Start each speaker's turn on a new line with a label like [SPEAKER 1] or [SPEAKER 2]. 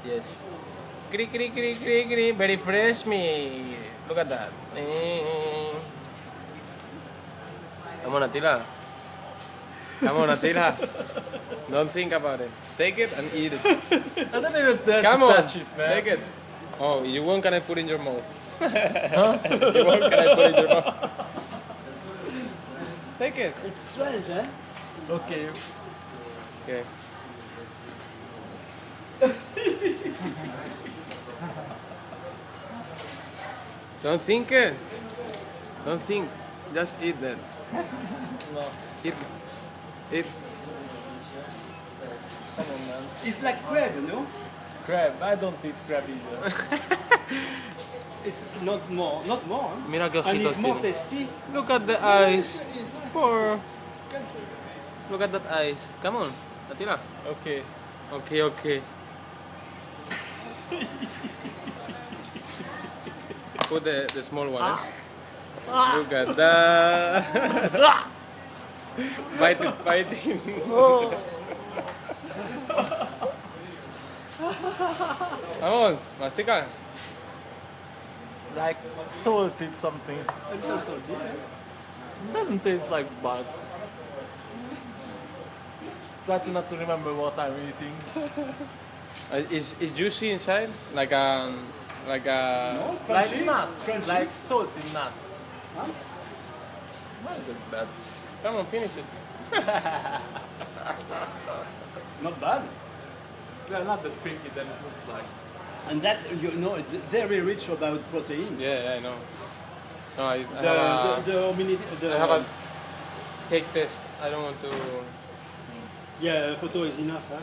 [SPEAKER 1] Yes. Kri kri kri kri kri. Very fresh meat. Look at that. Come on, Attila. Come on, Attila. Don't think about it. Take it and eat it.
[SPEAKER 2] I don't even dare
[SPEAKER 1] Come
[SPEAKER 2] to
[SPEAKER 1] on.
[SPEAKER 2] touch it, man.
[SPEAKER 1] Take it. Oh, you won't can I put in your mouth? Huh? You won't can I put in your mouth? Take it.
[SPEAKER 2] It's strange, eh? Okay.
[SPEAKER 1] Okay. Don't think it. Don't think. Just eat that.
[SPEAKER 2] No.
[SPEAKER 1] Eat. Eat.
[SPEAKER 2] Come on, man.
[SPEAKER 3] It's like crab, you know?
[SPEAKER 2] Crab. I don't eat crab either.
[SPEAKER 3] It's not more.
[SPEAKER 1] Mira que
[SPEAKER 3] And it's
[SPEAKER 1] ojitos
[SPEAKER 3] more
[SPEAKER 1] tiene.
[SPEAKER 3] tasty.
[SPEAKER 1] Look at the eyes. Poor. Look at that eyes. Come on, Attila.
[SPEAKER 2] Okay.
[SPEAKER 1] Okay, okay. Put the small one. Eh? Look at that. Bite it, bite it. Come on, mastica.
[SPEAKER 2] Like salted something.
[SPEAKER 3] A little salty.
[SPEAKER 2] Doesn't taste like bug. Try to not to remember what I'm eating.
[SPEAKER 1] Is it juicy inside? Like a
[SPEAKER 2] Like nuts.
[SPEAKER 3] Crunchy.
[SPEAKER 2] Like salty nuts.
[SPEAKER 3] Huh?
[SPEAKER 1] Not bad. Come on, finish it.
[SPEAKER 3] Not bad.
[SPEAKER 2] They're not that freaky than it looks like.
[SPEAKER 3] And that's, you know, it's very rich about protein.
[SPEAKER 1] Yeah, I know. No, I
[SPEAKER 3] The,
[SPEAKER 1] have
[SPEAKER 3] the, hominid, the,
[SPEAKER 1] I have a cake test. I don't want to.
[SPEAKER 3] yeah, photo is enough, huh?